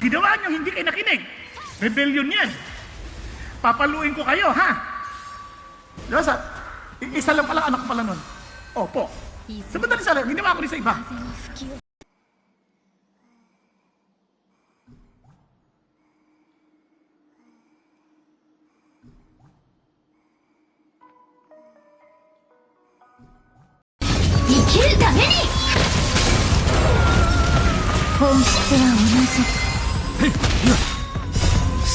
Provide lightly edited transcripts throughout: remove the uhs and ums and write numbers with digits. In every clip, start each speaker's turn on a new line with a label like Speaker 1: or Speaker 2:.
Speaker 1: ginawa nyo, hindi kayo nakinig. Rebellion yan. Papaluin ko kayo, ha? Diba sa, isa lang pala, anak ko pala nun. Opo. Sa madali sa ginawa ko rin sa iba.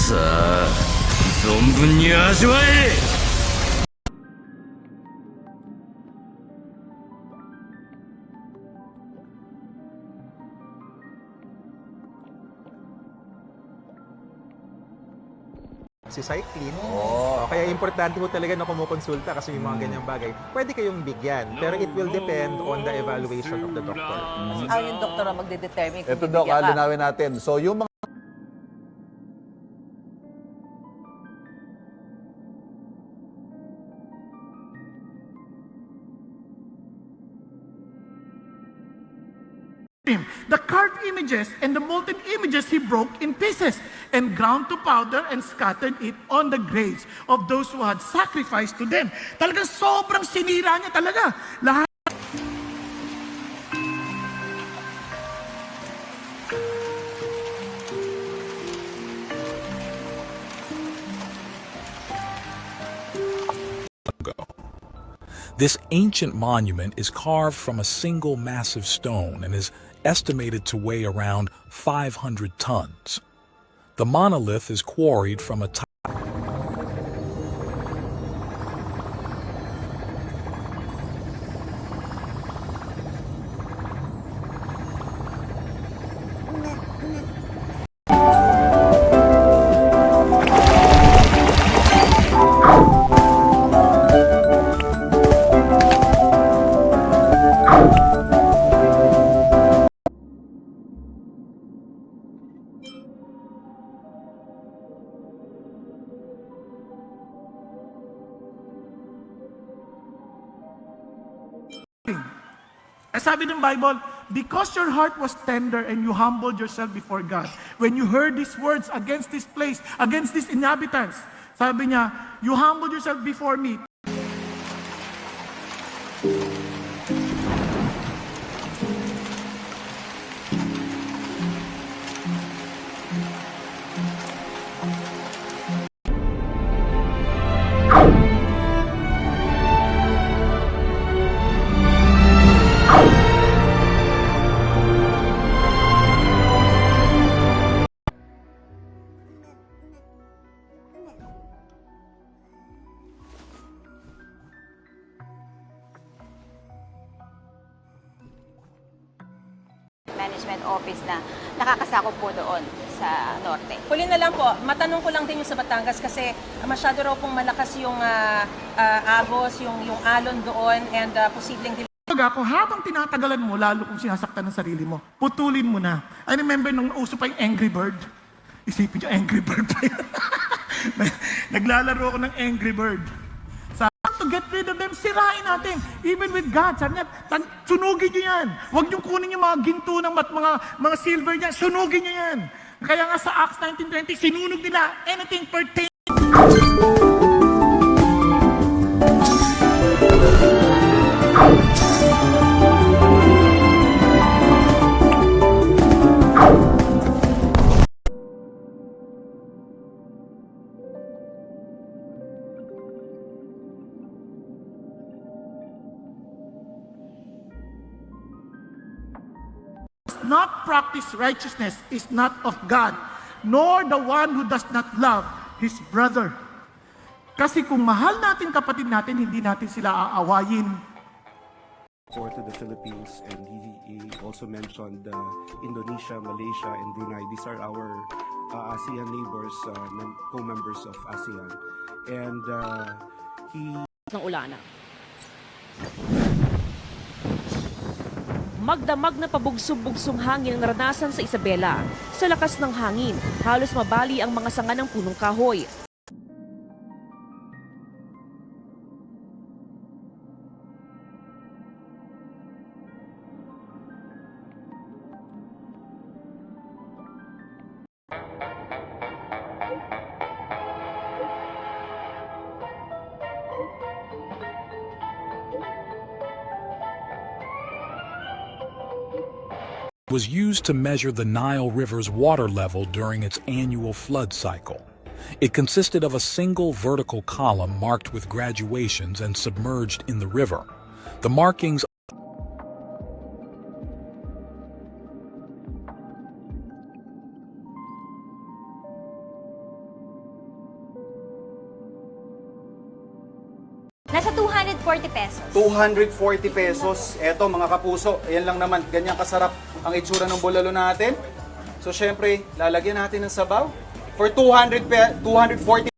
Speaker 2: さあ存分に味わえ。
Speaker 3: Si cycling. Kaya importante mo talaga na kumukonsulta kasi yung mga ganyang bagay. Pwede kayong bigyan, pero it will depend on the evaluation of the doctor.
Speaker 4: Yung doktor ang magde-determine kung
Speaker 5: Ito daw,
Speaker 4: bibigyan ka.
Speaker 5: linawin natin. So, yung mga
Speaker 1: The carved images and the molten images he broke in pieces and ground to powder and scattered it on the graves of those who had sacrificed to them. Talagang sobrang sinira niya talaga. Lahat.
Speaker 6: This ancient monument is carved from a single massive stone and is estimated to weigh around 500 tons. The monolith is quarried from a
Speaker 1: Sabi ng Bible, because your heart was tender and you humbled yourself before God, when you heard these words against this place, against these inhabitants, sabi niya, you humbled yourself before me.
Speaker 7: Management office na nakakasakop po doon sa norte.
Speaker 8: Huli na lang po, matanong ko lang din yung sa Batangas kasi masyado raw pong malakas yung agos, yung alon doon and posibleng
Speaker 1: Pag ako, habang tinatagalan mo, lalo kung sinasaktan ng sarili mo, putulin mo na. I remember nung uso pa yung Angry Bird. Isipin nyo, Angry Bird pa yun. Naglalaro ako ng Angry Bird. To get rid of them, sirain natin. Even with God, sabi niya, sunugin nyo yan. Huwag nyo kunin yung mga ginto ng mga silver niya, sunugin nyo yan. Kaya nga sa Acts 19:20, sinunog nila anything pertaining. Not practice righteousness is not of God, nor the one who does not love his brother. Kasi kung mahal natin kapatid natin, hindi natin sila aawayin.
Speaker 9: Or to the Philippines, and he also mentioned Indonesia, Malaysia, and Brunei. These are our ASEAN neighbors, co-members of ASEAN. And he
Speaker 10: ng ulana. Magdamag na pabugsong-bugsong hangin ang naranasan sa Isabela. Sa lakas ng hangin, halos mabali ang mga sanga ng punong kahoy.
Speaker 6: was used to measure the Nile River's water level during its annual flood cycle. It consisted of a single vertical column marked with graduations and submerged in the river. The markings
Speaker 7: Nasa 240 pesos.
Speaker 5: 240 pesos. Eto mga kapuso, ayan lang naman, ganyan kasarap ang itsura ng bulalo natin. So syempre, lalagyan natin ng sabaw. For 240.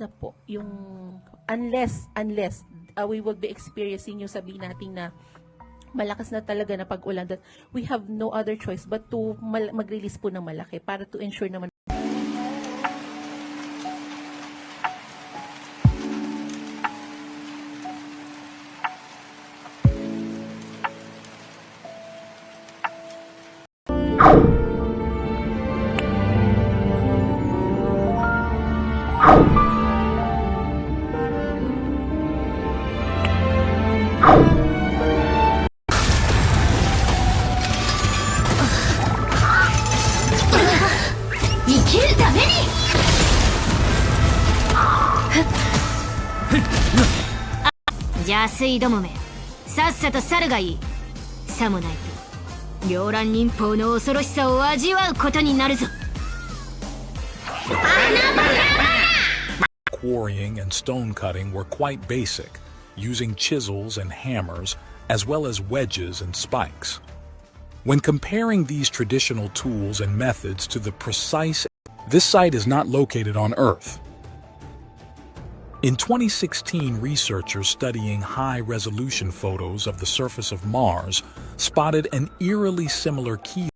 Speaker 10: Na po, yung unless we will be experiencing yung sabihin natin na malakas na talaga na pag-ulan, that we have no other choice but to mag-release po ng malaki para to ensure naman.
Speaker 6: Quarrying and stone cutting were quite basic, using chisels and hammers, as well as wedges and spikes. When comparing these traditional tools and methods to the precise, this site is not located on Earth. In 2016, researchers studying high-resolution photos of the surface of Mars spotted an eerily similar key.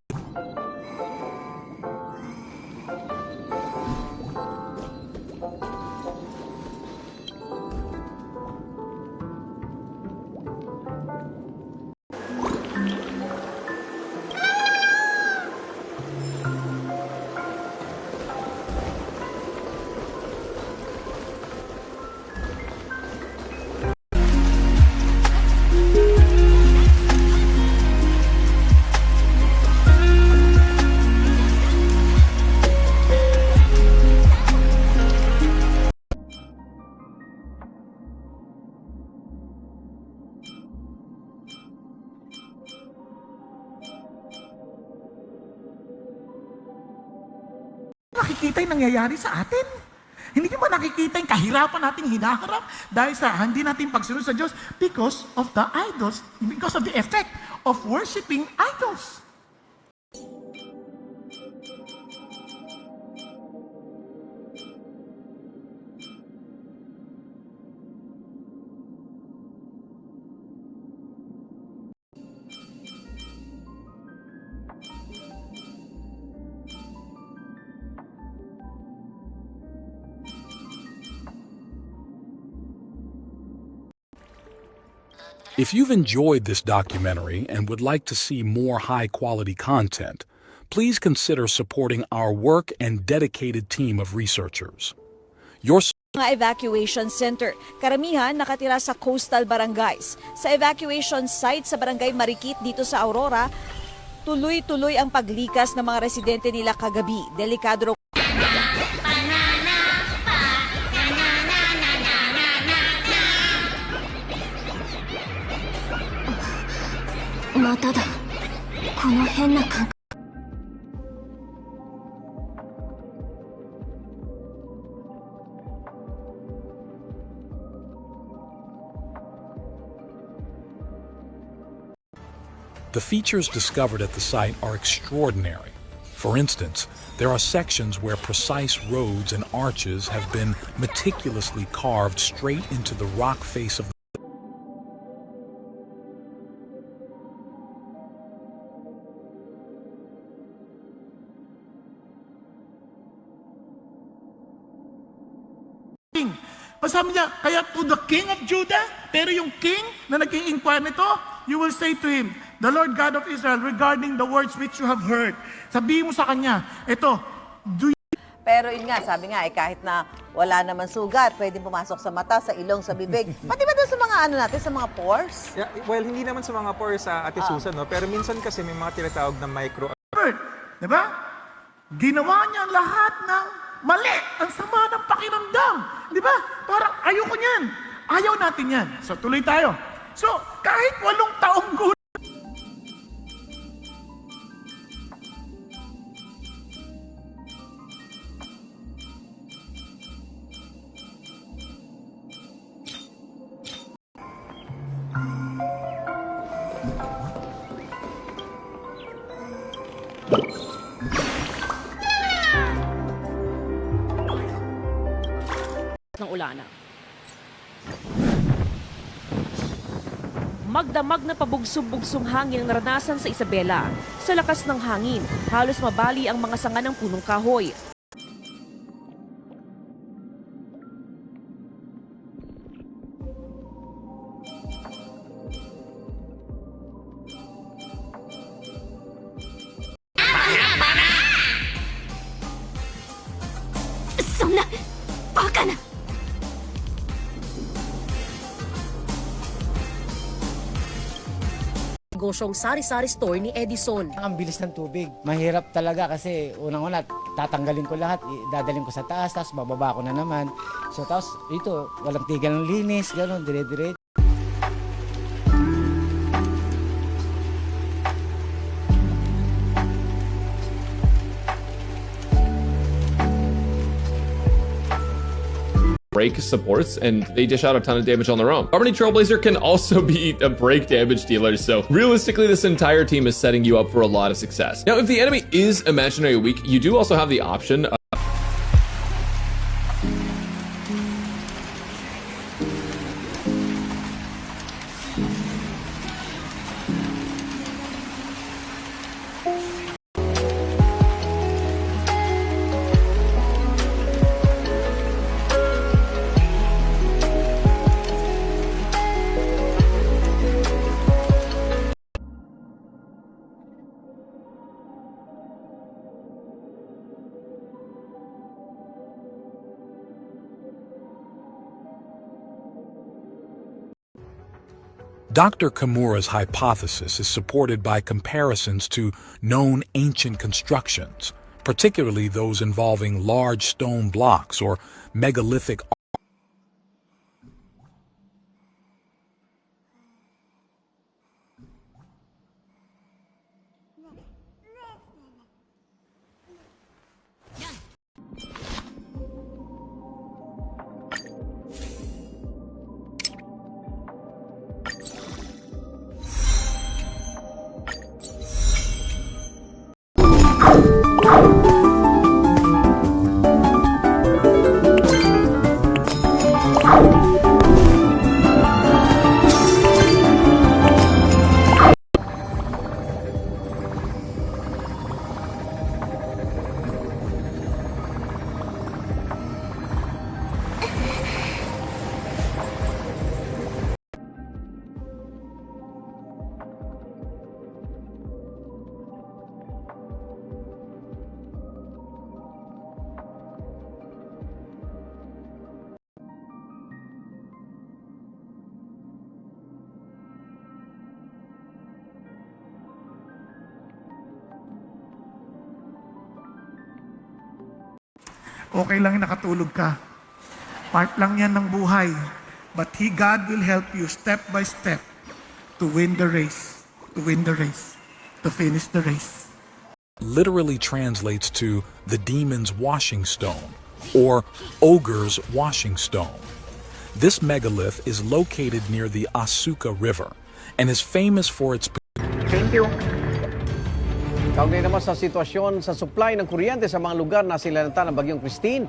Speaker 1: Nakikita yung nangyayari sa atin. Hindi nyo ba nakikita yung kahirapan nating hinaharap dahil sa hindi natin pagsunod sa Diyos because of the idols, because of the effect of worshiping idols.
Speaker 6: If you've enjoyed this documentary and would like to see more high-quality content, please consider supporting our work and dedicated team of researchers. Your
Speaker 11: Mga evacuation center, karamihan nakatira sa coastal barangays. Sa evacuation site sa Barangay Marikit dito sa Aurora, tuloy-tuloy ang paglikas ng mga residente nila kagabi. Delikado raw.
Speaker 6: The features discovered at the site are extraordinary. For instance, there are sections where precise roads and arches have been meticulously carved straight into the rock face of the
Speaker 1: king. Sabi niya, kaya to the king of Judah, pero yung king na naging inquire nito, you will say to him, the Lord God of Israel, regarding the words which you have heard. Sabihin mo sa kanya, ito, do you
Speaker 4: Pero yun nga, sabi nga, kahit na wala naman sugat, pwedeng pumasok sa mata, sa ilong, sa bibig. Pati ba doon sa mga ano natin, sa mga pores?
Speaker 3: Yeah, well, hindi naman sa mga pores sa Ate Susan, no? Pero minsan kasi may mga tinatawag na micro.
Speaker 1: di ba? Ginawa niya lahat ng mali. Ang sama ng pakiramdam. Di ba? Parang ayoko niyan. Ayaw natin yan. So tuloy tayo. So kahit 8 taong gulang,
Speaker 12: ng ulana. Magdamag na pabugsong-bugsong hangin ang naranasan sa Isabela. Sa lakas ng hangin, halos mabali ang mga sanga ng punong kahoy. Negosyong sari-sari store ni Edison.
Speaker 13: Ang bilis ng tubig. Mahirap talaga kasi unang-una tatanggalin ko lahat, dadalhin ko sa taas, tapos bababa ko na naman. So tapos ito, walang tigil ng linis, gano'n, dire-dire.
Speaker 14: Brake supports, and they dish out a ton of damage on their own. Harmony Trailblazer can also be a brake damage dealer, so realistically this entire team is setting you up for a lot of success. Now, if the enemy is imaginary weak, you do also have the option of
Speaker 6: Dr. Kimura's hypothesis is supported by comparisons to known ancient constructions, particularly those involving large stone blocks or megalithic
Speaker 1: okay lang yung nakatulog ka. Part lang yan ng buhay. But God will help you step by step to win the race, to finish the race.
Speaker 6: literally translates to the demon's washing stone or ogre's washing stone. This megalith is located near the Asuka River and is famous for its...
Speaker 15: Thank you. Kaugnay naman sa sitwasyon sa supply ng kuryente sa mga lugar na silantan ng Bagyong Christine.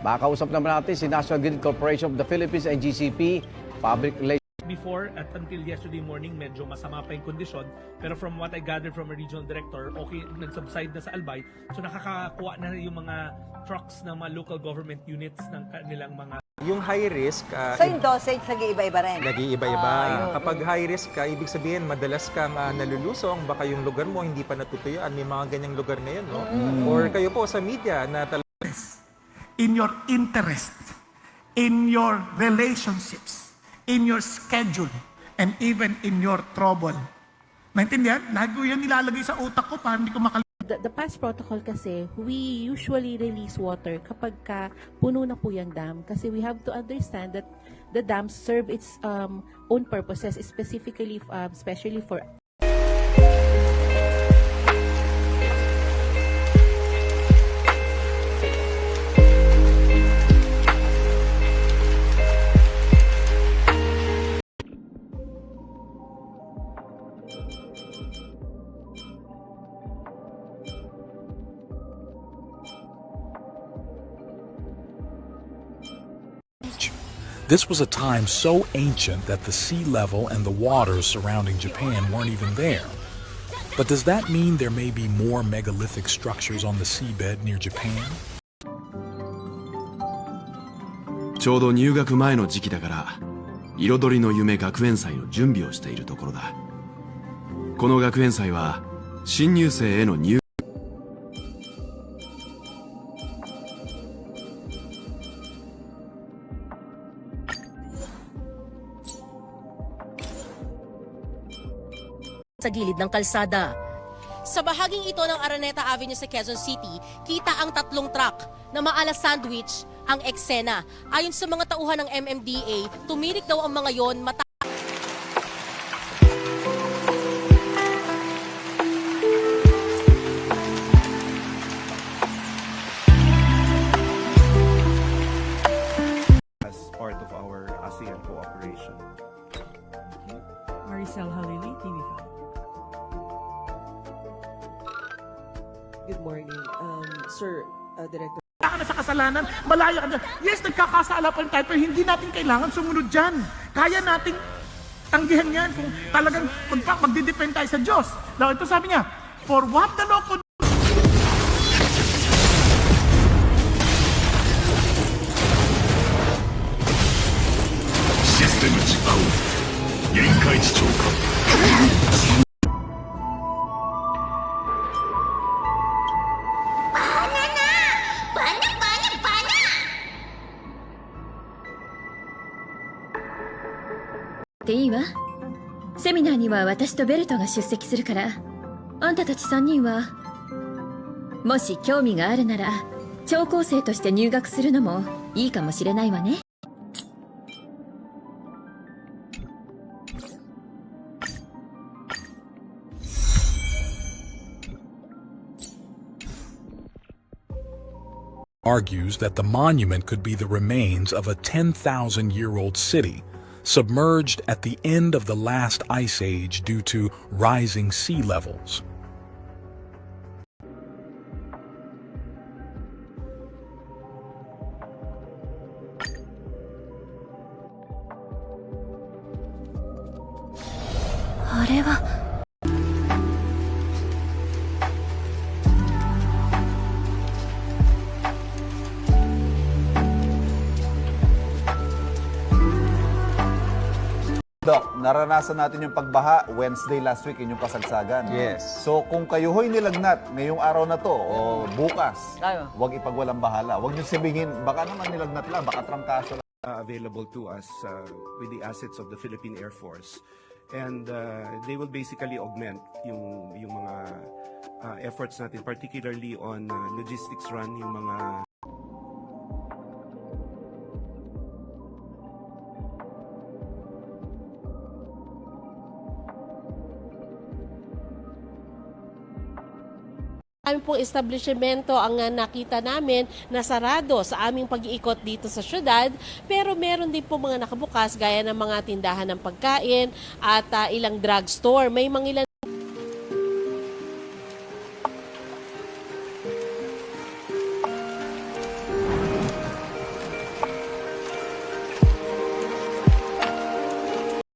Speaker 15: Makakausap naman natin si National Grid Corporation of the Philippines and GCP Public Relations.
Speaker 16: Before at until yesterday morning, medyo masama pa yung kondisyon. Pero from what I gathered from a regional director, okay, nag-subside na sa Albay. So nakakakuha na yung mga trucks ng mga local government units ng kanilang mga
Speaker 3: Yung high risk,
Speaker 4: So yung dosage nag-iiba-iba rin?
Speaker 3: nag-iiba-iba.
Speaker 4: Yun.
Speaker 3: Kapag high risk ka, ibig sabihin madalas kang nalulusong, baka yung lugar mo hindi pa natutuyuan. May mga ganyang lugar ngayon, no? Or kayo po sa media na
Speaker 1: In your interest, in your relationships, in your schedule, and even in your trouble. Naintindihan? Lagi ko yan nilalagay sa utak ko para hindi ko makalimutan.
Speaker 10: The past protocol kasi, we usually release water kapag puno na po yung dam. Kasi we have to understand that the dams serve its own purposes, specifically, especially for
Speaker 6: This was a time so ancient that the sea level and the waters surrounding Japan weren't even there. But does that mean there may be more megalithic structures on the seabed near Japan?
Speaker 17: ちょうど入学前の時期だから彩りの夢学園祭の準備をしているところだ。この学園祭は新入生への入
Speaker 18: sa gilid ng kalsada.
Speaker 19: Sa bahaging ito ng Araneta Avenue sa Quezon City, kita ang 3 truck na maalas sandwich ang eksena. Ayon sa mga tauhan ng MMDA, tumirik daw ang mga yon
Speaker 9: as part of our ASEAN cooperation.
Speaker 20: Maricel Halili, TV5.
Speaker 21: Good morning. Sir, Director.
Speaker 1: Wala ka na sa kasalanan, malaya ka dyan. Yes, nagkakasala pa rin tayo, pero hindi natin kailangan sumunod dyan. Kaya nating tanggihan yan kung talagang magdidepend tayo sa Diyos. Now, ito sabi niya, for what the law could
Speaker 2: システム実行限界値超過
Speaker 18: っていいわ。セミナーには私とベルトが出席するから、あんたたち3人は、もし興味があるなら、聴講生として入学するのもいいかもしれないわね。
Speaker 6: Argues that the monument could be the remains of a 10,000-year-old city submerged at the end of the last ice age due to rising sea levels.
Speaker 22: Doc, naranasan natin yung pagbaha Wednesday last week, yung kasagsagan.
Speaker 3: Yes.
Speaker 22: So kung kayo ho'y nilagnat ngayong araw na to o bukas,
Speaker 4: Tayo.
Speaker 22: huwag ipagwalang bahala. Huwag niyo sabihin, baka naman nilagnat lang, baka trangkaso lang.
Speaker 9: Available to us with the assets of the Philippine Air Force. And they will basically augment yung mga efforts natin, particularly on logistics run, yung mga
Speaker 19: aming pong establishmento ang nakita namin na sarado sa aming pag-iikot dito sa syudad, pero meron din po mga nakabukas gaya ng mga tindahan ng pagkain at ilang drugstore. May mga ilan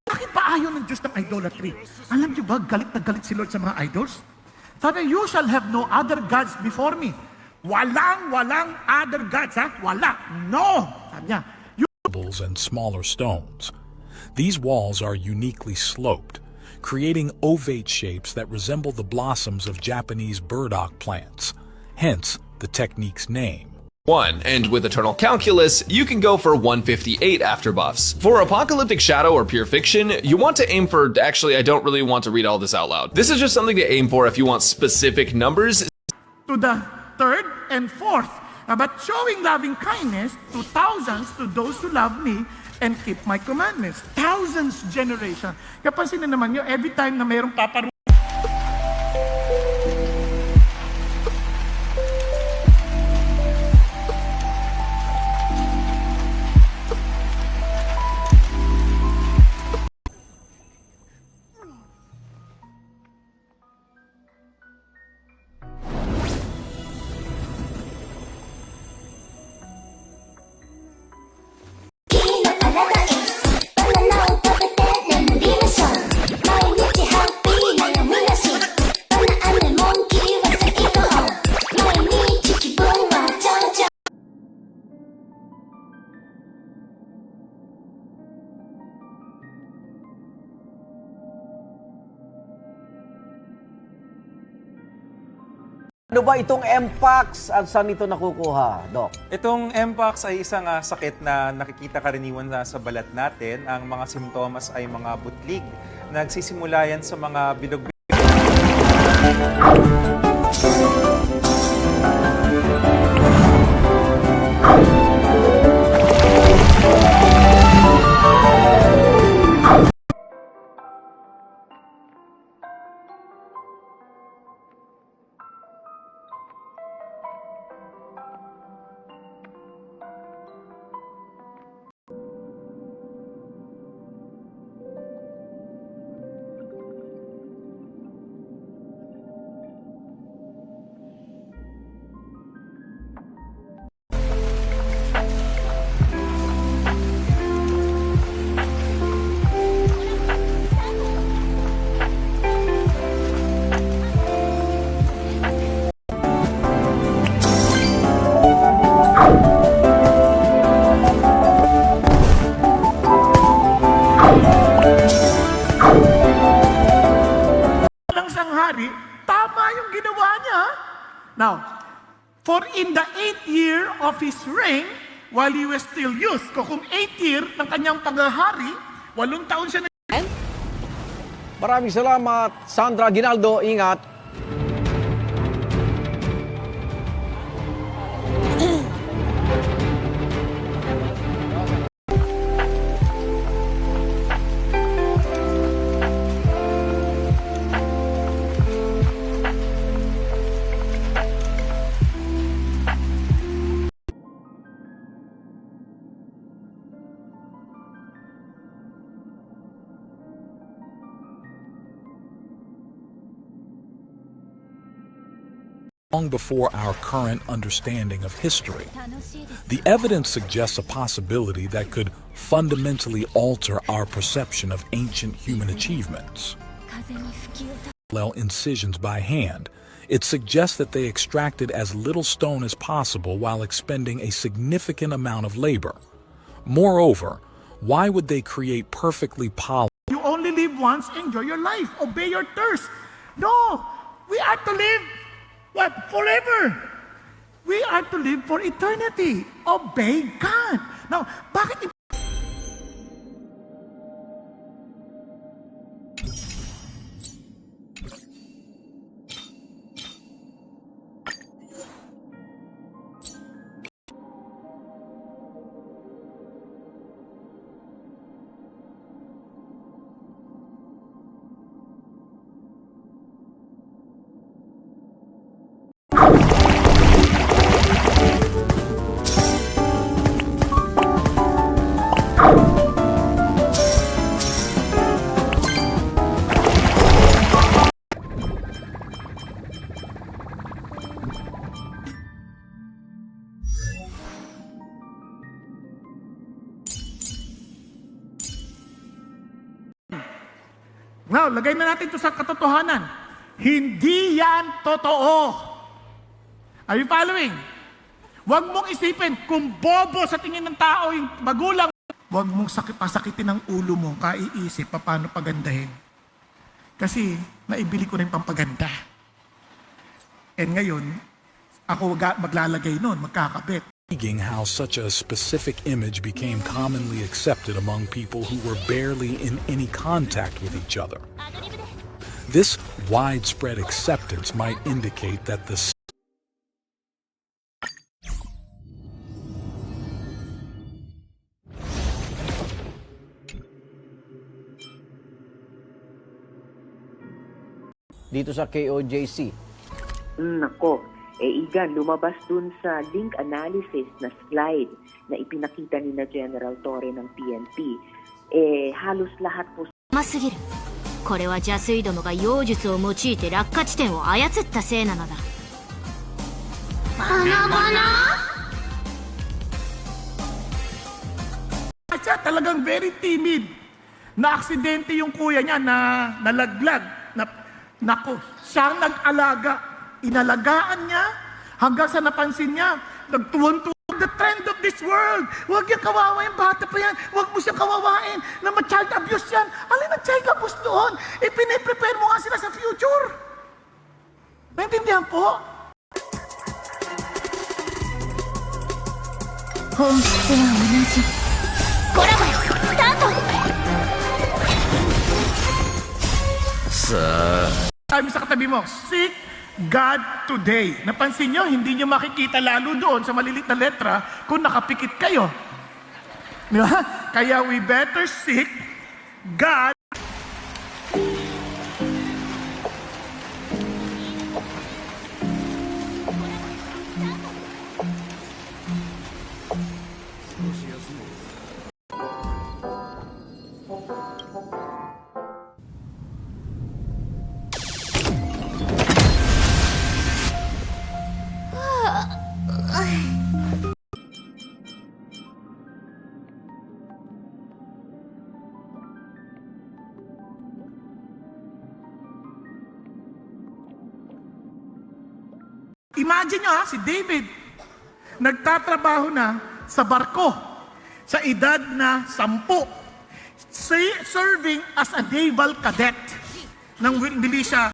Speaker 1: Bakit pa ayaw ng Diyos ng idolatry? Alam niyo ba, galit na galit si Lord sa mga idols? Sabi, you shall have no other gods before me. Walang other gods, ha? Wala. No! Sabi niya,
Speaker 6: pebbles and smaller stones. These walls are uniquely sloped, creating ovate shapes that resemble the blossoms of Japanese burdock plants, hence the technique's name.
Speaker 8: 1, and with Eternal Calculus, you can go for 158 after buffs. For Apocalyptic Shadow or Pure Fiction, you want to aim for, actually I don't really want to read all this out loud. This is just something to aim for if you want specific numbers.
Speaker 1: To the third and fourth, but showing loving kindness to thousands to those who love me and keep my commandments. Thousands generation. Kapansin na naman nyo, every time na mayroong paparu
Speaker 15: Ano ba itong Mpox at saan ito nakukuha, Doc?
Speaker 3: Itong Mpox ay isang sakit na nakikita karaniwan sa balat natin. Ang mga simptomas ay mga butlig. Nagsisimula yan sa mga bilog. Now, for in the 8th year of his reign, while he was still youth, kung 8th year ng kanyang paghahari, 8 taon siya na...
Speaker 15: Maraming salamat, Sandra Ginaldo. Ingat.
Speaker 6: Long before our current understanding of history. The evidence suggests a possibility that could fundamentally alter our perception of ancient human achievements. Parallel incisions by hand, it suggests that they extracted as little stone as possible while expending a significant amount of labor. Moreover, why would they create perfectly polished?
Speaker 1: You only live once, enjoy your life, obey your thirst. No, we are to live what? Forever. We are to live for eternity. Obey God. Now, bakit Now, lagay na natin ito sa katotohanan. Hindi yan totoo. Are you following? Huwag mong isipin kung bobo sa tingin ng tao yung magulang huwag mong pasakitin ang ulo mo, kaiisip, paano pagandahin. Kasi, naibili ko na yung pampaganda. And ngayon, ako maglalagay nun, magkakabit.
Speaker 6: Intriguing how such a specific image became commonly accepted among people who were barely in any contact with each other. This widespread acceptance might indicate that the
Speaker 15: Dito sa KOJC.
Speaker 7: Nako, Igan, lumabas dun sa link analysis na slide na ipinakita ni na General Torre ng PNP. Halos lahat po
Speaker 20: すぎる。これは邪水どもが妖術を用いて落下地点を操ったせいなのだ。バナバナ
Speaker 1: Siya talagang very timid. Na-aksidente yung kuya niya na nalaglag. Nako, siya ang nag-alaga. Inalagaan niya hanggang sa napansin niya. Nagtuwan-tuwan the trend of this world. Huwag yung kawawa yung bata pa yan. Huwag mo siyang kawawain na ma-child abuse yan. Alin ang child abuse doon? Piniprepare mo nga sila sa future. Naintindihan po?
Speaker 20: 本質は同じ。コラボスタート。
Speaker 1: Sabi sa katabi mo, seek God today. Napansin nyo, hindi nyo makikita lalo doon sa malilit na letra kung nakapikit kayo. Di ba? Kaya we better seek God. Imagine nyo si David, nagtatrabaho na sa barko, sa edad na 10, serving as a naval cadet ng militia.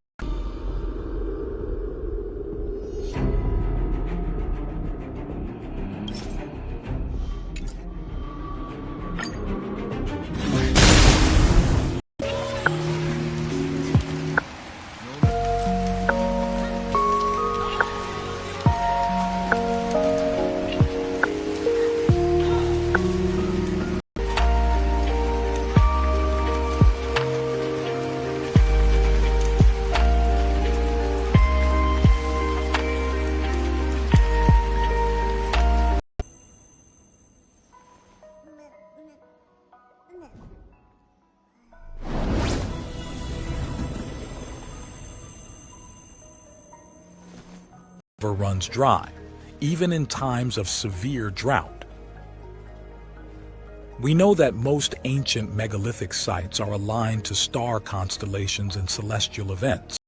Speaker 6: Runs dry, even in times of severe drought. We know that most ancient megalithic sites are aligned to star constellations and celestial events.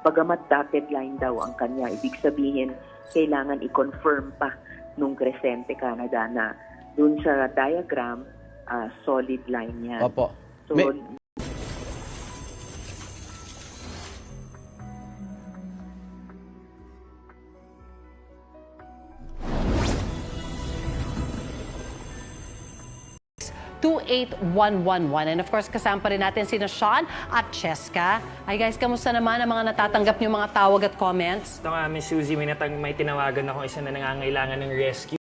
Speaker 7: Bagamat dotted line daw ang kanya, ibig sabihin kailangan i-confirm pa nung Crescente Canada na dun sa diagram, solid line yan.
Speaker 15: Opo.
Speaker 7: So,
Speaker 23: and of course kasama pa rin natin sina Sean at Cheska. Hi guys, kamusta naman ang mga natatanggap niyo mga tawag at comments?
Speaker 24: Ito nga, Miss Suzy, may tinawagan ako isa na nangangailangan ng rescue.